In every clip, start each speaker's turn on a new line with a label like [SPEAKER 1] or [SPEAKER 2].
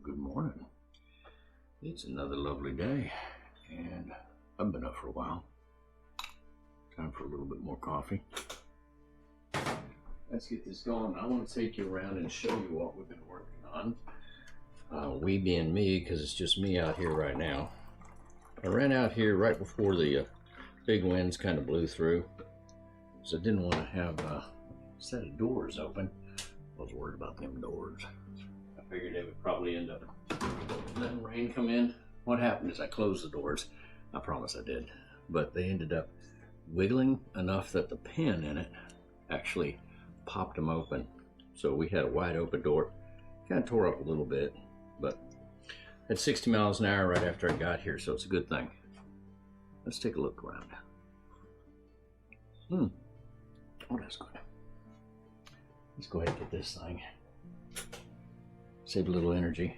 [SPEAKER 1] Good morning. It's another lovely day, and I've been up for a while. Time for a little bit more coffee. Let's get this going. I want to take you around and show you what we've been working on. We being me, because it's just me out here right now. I ran out here right before the big winds kind of blew through, so I didn't want to have a set of doors open. I was worried about them doors. I figured they would probably end up letting rain come in. What happened is I closed the doors. I promise I did. But they ended up wiggling enough that the pin in it actually popped them open. So we had a wide open door. Kind of tore up a little bit, but at 60 miles an hour right after I got here, so it's a good thing. Let's take a look around. Oh, that's good. Let's go ahead and get this thing. Save a little energy.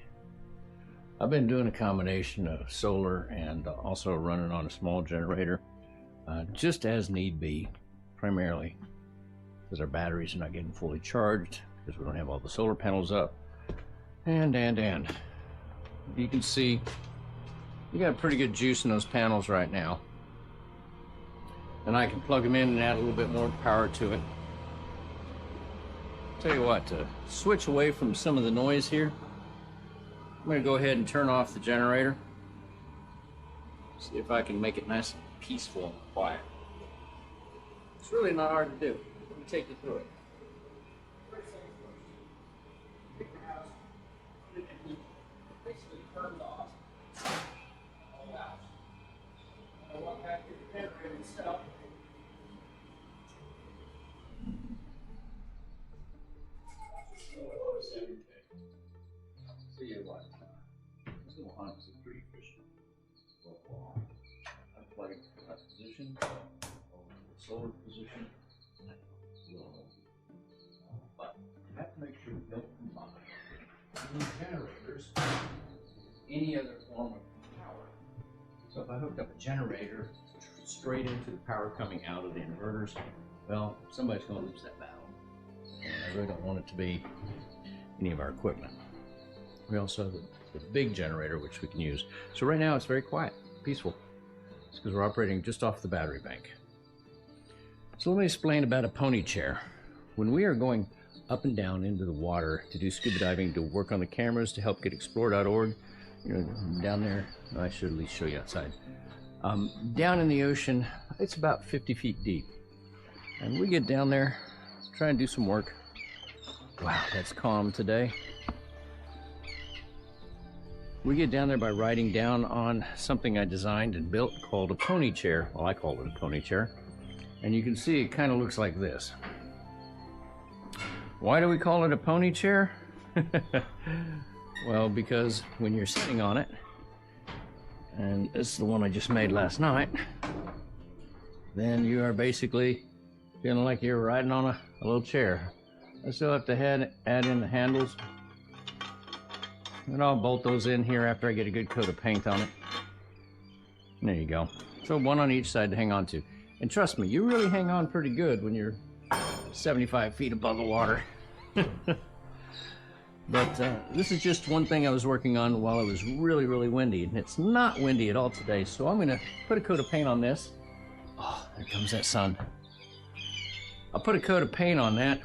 [SPEAKER 1] I've been doing a combination of solar and also running on a small generator, just as need be, primarily because our batteries are not getting fully charged because we don't have all the solar panels up. And you can see you got pretty good juice in those panels right now. And I can plug them in and add a little bit more power to it. Tell you what, to switch away from some of the noise here, I'm going to go ahead and turn off the generator. See if I can make it nice and peaceful and quiet. It's really not hard to do. Let me take you through it. Basically turned off all out. I walk back to the generator itself. See you what? This little hunt is pretty efficient. I plug it to that position, over to the solar position. But you have to make sure you don't combine any generators, any other form of power. So if I hooked up a generator straight into the power coming out of the inverters, well, somebody's going to lose that battle. And I really don't want it to be any of our equipment. We also have the big generator, which we can use. So right now it's very quiet, peaceful. It's because we're operating just off the battery bank. So let me explain about a pony chair. When we are going up and down into the water to do scuba diving, to work on the cameras, to help get explore.org, you know, down there, I should at least show you outside. Down in the ocean, it's about 50 feet deep. And we get down there, try and do some work. Wow, that's calm today. We get down there by riding down on something I designed and built called a pony chair. Well, I call it a pony chair. And you can see it kind of looks like this. Why do we call it a pony chair? Well, because when you're sitting on it, and this is the one I just made last night, then you are basically feeling like you're riding on a little chair. I still have to add in the handles. And I'll bolt those in here after I get a good coat of paint on it. There you go. So one on each side to hang on to. And trust me, you really hang on pretty good when you're 75 feet above the water. But this is just one thing I was working on while it was really, really windy. And it's not windy at all today, so I'm gonna put a coat of paint on this. Oh, there comes that sun. I'll put a coat of paint on that,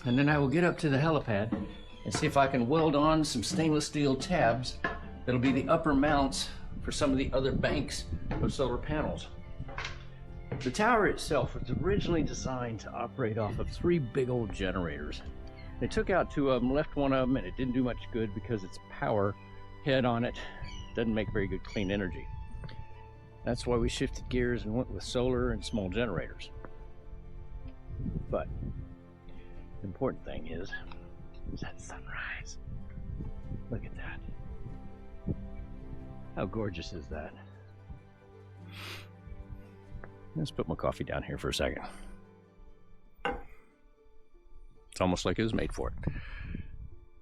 [SPEAKER 1] and then I will get up to the helipad and see if I can weld on some stainless steel tabs that'll be the upper mounts for some of the other banks of solar panels. The tower itself was originally designed to operate off of 3 big old generators. They took out 2 of them, left one of them, and it didn't do much good because its power head on it doesn't make very good clean energy. That's why we shifted gears and went with solar and small generators. But the important thing is that sunrise. Look at that. How gorgeous is that? Let's put my coffee down here for a second. It's almost like it was made for it.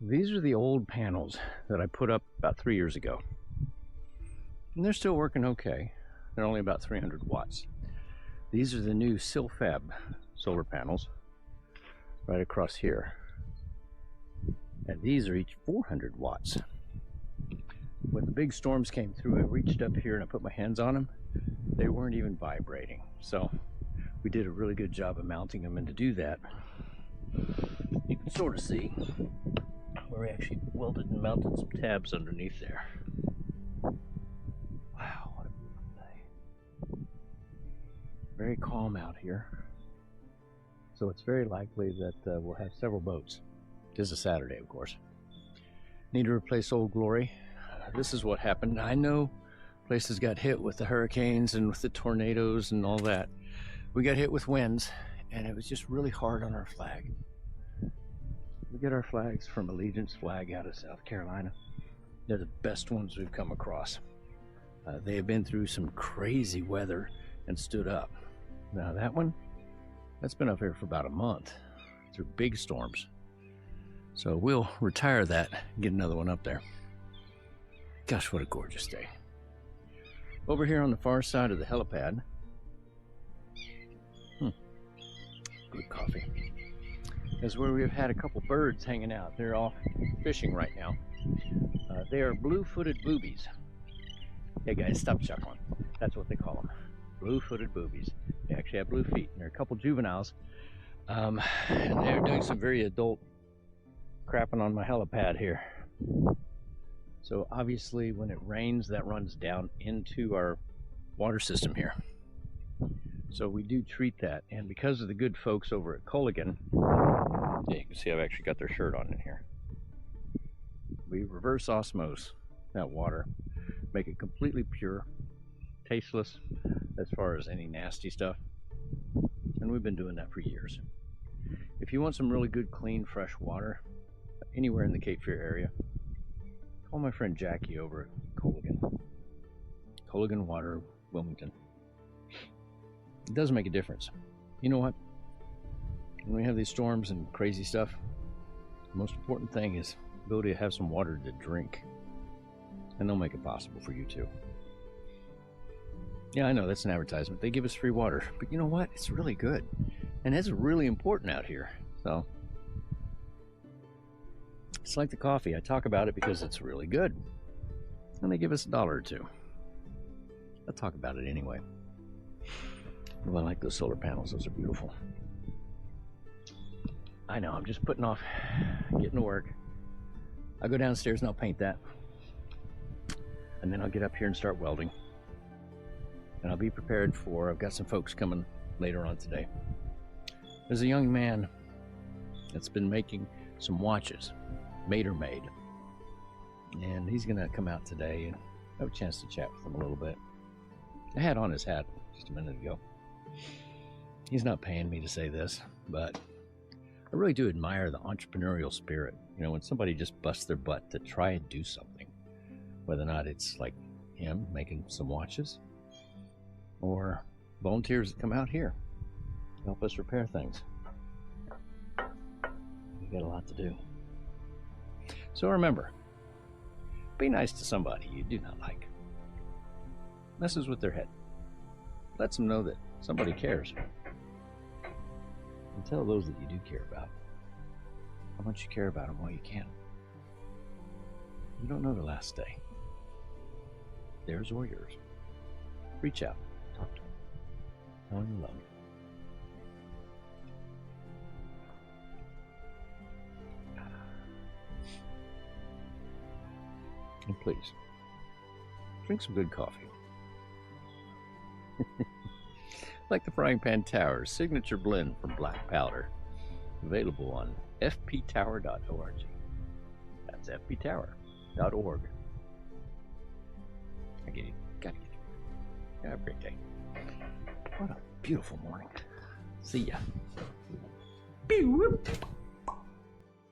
[SPEAKER 1] These are the old panels that I put up about 3 years ago. And they're still working okay. They're only about 300 watts. These are the new Silfab solar panels right across here.
[SPEAKER 2] And these are each 400 watts. When the big storms came through, I reached up here and I put my hands on them. They weren't even vibrating. So we did a really good job of mounting them, and to do that, you can sort of see where we actually welded and mounted some tabs underneath there. Wow, what a beautiful day. Very calm out here. So it's very likely that we'll have several boats. It is a Saturday, of course. Need to replace Old Glory. This is what happened. I know places got hit with the hurricanes and with the tornadoes and all that. We got hit with winds, and it was just really hard on our flag. We get our flags from Allegiance Flag out of South Carolina. They're the best ones we've come across. They have been through some crazy weather and stood up. Now that one, that's been up here for about a month through big storms. So we'll retire that and get another one up there. Gosh, what a gorgeous day. Over here on the far side of the helipad, good coffee, is where we've had a couple birds hanging out. They're off fishing right now. They are blue-footed boobies. Hey guys, stop chuckling. That's what they call them. Blue-footed boobies. They actually have blue feet. And they're a couple juveniles. And they're doing some very adult crapping on my helipad here. So obviously when it rains, that runs down into our water system here. So we do treat that, and because of the good folks over at Culligan, yeah, you can see I've actually got their shirt on in here. We reverse osmose that water, make it completely pure, tasteless as far as any nasty stuff, and we've been doing that for years. If you want some really good, clean, fresh water anywhere in the Cape Fear area, call my friend Jackie over at Culligan Water, Wilmington. It does make a difference. You know what? When we have these storms and crazy stuff, the most important thing is the ability to have some water to drink. And they'll make it possible for you too. Yeah, I know that's an advertisement. They give us free water, but you know what? It's really good. And it's really important out here. So it's like the coffee. I talk about it because it's really good. And they give us $1 or $2. I'll talk about it anyway. Well, I like those solar panels. Those are beautiful. I know, I'm just putting off getting to work. I'll go downstairs and I'll paint that. And then I'll get up here and start welding. And I'll be prepared for, I've got some folks coming later on today. There's a young man that's been making some watches, made. And he's gonna come out today and have a chance to chat with him a little bit. I had on his hat just a minute ago. He's not paying me to say this, but I really do admire the entrepreneurial spirit. You know, when somebody just busts their butt to try and do something, whether or not it's like him making some watches or volunteers that come out here to help us repair things. We got a lot to do. So remember, be nice to somebody you do not like. Messes with their head. Lets them know that somebody cares. And tell those that you do care about how much you care about them while you can. You don't know the last day, theirs or yours. Reach out, talk to them, tell them you love them. And please, drink some good coffee. Like the Frying Pan Tower's signature blend from Black Powder. Available on fptower.org. That's fptower.org. I get it. Gotta get it. Have a great day. What a beautiful morning. See ya. Pew.